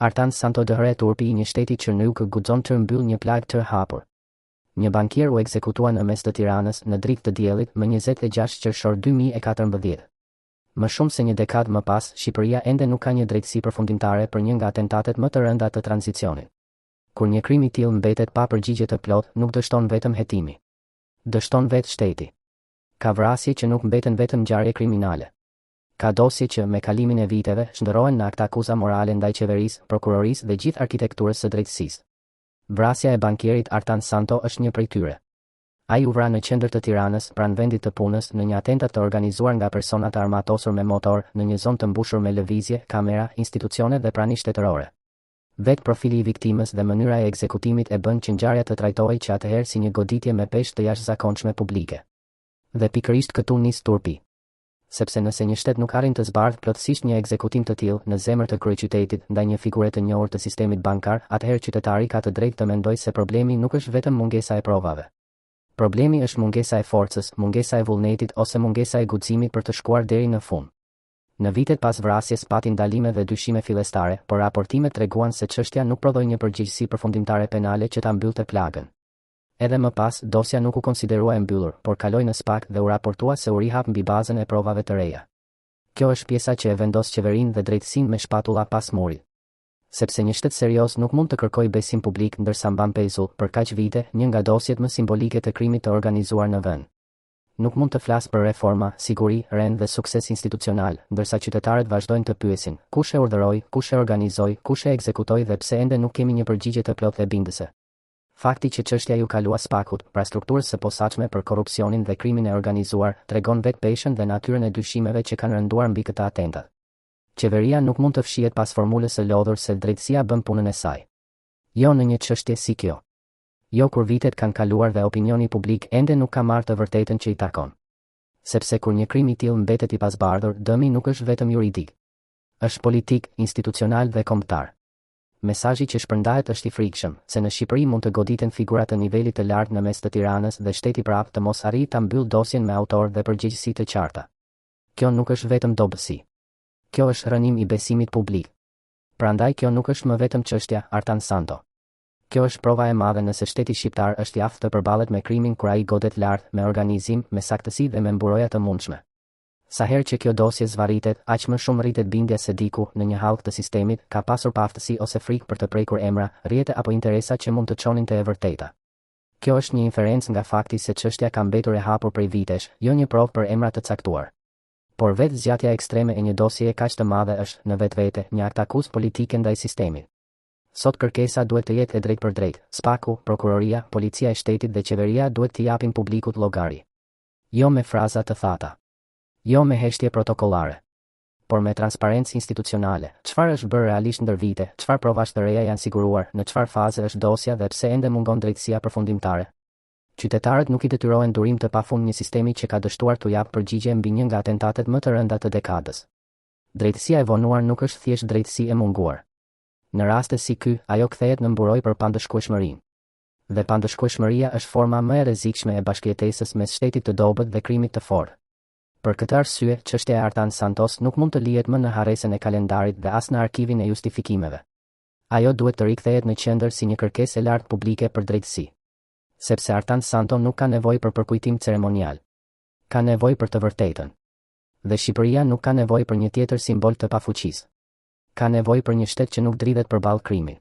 Artan Santo dëhëre turpi I një shteti që nuk guxon të mbyll një plagë të hapur. Një bankier u ekzekutua në mes të Tiranës në dritë të diellit më 26 qershor 2014. Më shumë se një dekadë më pas, Shqipëria ende nuk ka një drejtësi përfundimtare për një nga atentatet më të rënda të tranzicionit. Kur një krim I tillë mbetet pa përgjigje të plot, nuk dështon vetëm hetimi. Dështon vetë shteti. Ka vrasje që nuk mbeten vetëm ngjarje kriminale. Ka dosje që me kalimin e viteve shndërrohen në akta akuza morale ndaj qeverisë, prokurorisë dhe gjithë arkitekturës së drejtësisë. Vrasja e bankierit Artan Santo është një prej tyre. Ai u vra në qendër të Tiranës, pranë vendit të punës, në një atentat të organizuar nga persona të armatosur me motor, në një zonë të mbushur me lëvizje, kamera, institucione dhe prani shtetërore. Vetë profili I viktimës dhe mënyra e ekzekutimit e bën që ngjarja të trajtohej që atëherë si një goditje me peshë të jashtëzakonshme publike. Dhe pikërisht këtu nis turpi. Sepse nëse një shtet nuk arrin të zbardhë plotësisht një ekzekutim të tillë në zemër të kryeqytetit ndaj një figure të njohur të sistemit bankar, atëherë qytetari ka të drejtë të mendojë se problemi nuk është vetëm mungesa e provave. Problemi është mungesa e forcës, mungesa e vullnetit ose mungesa e guximit për të shkuar deri në fund. Në vitet pas vrasjes pati ndalime dhe dyshime fillestare, por raportimet treguan se çështja nuk prodhoi një përgjegjësi përfundimtare penale që ta mbyllte plagën. Edhe më pas, dosja nuk u konsiderua e mbyllur, por kaloi në SPAK dhe u raportua se u rihap mbi bazën e provave të reja. Kjo është pjesa që e vendos qeverinë dhe drejtësinë me shpatulla pas murit. Sepse një shtet serioz nuk mund të kërkojë besim publik ndërsa mban pezull për kaq vite një nga dosjet më simbolike të krimit të organizuar në vend. Nuk mund të flas për reforma, siguri, rend dhe sukses institucional, ndërsa qytetarët vazhdojnë të pyesin, kush e urdhëroi, kush e organizoi, kush e ekzekutoi dhe pse ende nuk kemi një përgjigje të plotë dhe bindëse. Fakti që çështja ju kalua SPAK-ut, pra strukturës së posaçme për korrupsionin dhe krimin e organizuar, tregon vetë peshën dhe natyrën e dyshimeve që kanë rënduar mbi këtë atentat. Qeveria nuk mund të fshihet pas formulës së lodhur se drejtësia bën punën e saj. Jo në një çështje si kjo. Jo kur vitet kanë kaluar dhe opinioni publik ende nuk ka marrë të vërtetën që I takon. Sepse kur një krim I tillë mbetet I pasbardhur, dëmi nuk është vetëm juridik. Është politik, institucional dhe kombëtar. Mesazhi që shpërndahet është I frikshëm, se në Shqipëri mund të goditen figura të nivelit të lartë në mes të Tiranës dhe shteti prapë të mos arrijë ta mbyll dosjen me autor dhe përgjegjësi të qarta. Kjo nuk është vetëm dobësi. Kjo është rënim I besimit publik. Prandaj kjo nuk është më vetëm çështja Artan Santo. Kjo është prova e madhe nëse shteti shqiptar është I aftë të përballet me krimin kur ai godet lart, me organizim, me saktësi dhe me mburoja të mundshme. Sa herë që kjo dosje zvarritet, aq më shumë rritet bindja se diku në një hallk të sistemit ka pasur paftësi ose frikë për të prekur emra, rrjete apo interesa që mund të çonin te e vërteta. Kjo është një inferencë nga fakti se çështja ka mbetur e hapur prej vitesh, jo një provë për emra të caktuar. Por vetë zgjatja ekstreme e një dosjeje kaq të madhe është në vetvete një akt akuzë politike ndaj sistemit. Sot kërkesa duhet të jetë e drejtë për drejtë. SPAK-u, prokuroria, policia e shtetit dhe qeveria duhet të japin publikut llogari. Jo me fraza të thata. Jo me heshtje protokollare, por me transparencë institucionale. Çfarë është bërë realisht ndër vite, çfarë provash të reja janë siguruar, në çfarë faze është dosja dhe pse ende mungon drejtësia përfundimtare. Qytetarët nuk I detyrohen durim të pafund një sistemi që ka dështuar t'u japë përgjigje mbi një nga atentatet më të rënda të dekadës. Drejtësia e vonuar nuk është thjesht drejtësi e munguar. Në raste si ky, ajo kthehet në mburoj për pandëshkueshmërinë. Dhe pandëshkueshmëria është forma më e rrezikshme e bashkëjetesës mes shtetit të dobët dhe krimit të fortë. Për këtë arsye, çështja e Artan Santos nuk mund të lihet më në harresën e kalendarit dhe as në arkivin e justifikimeve. Ajo duhet të rikthehet në qendër si një kërkesë e lartë publike për drejtësi. Sepse Artan Santo nuk ka nevojë për përkujtim ceremonial. Ka nevojë për të vërtetën. Dhe Shqipëria nuk ka nevojë për një tjetër simbol të pafuqisë. Ka nevojë për një shtet që nuk dridhet përballë krimit.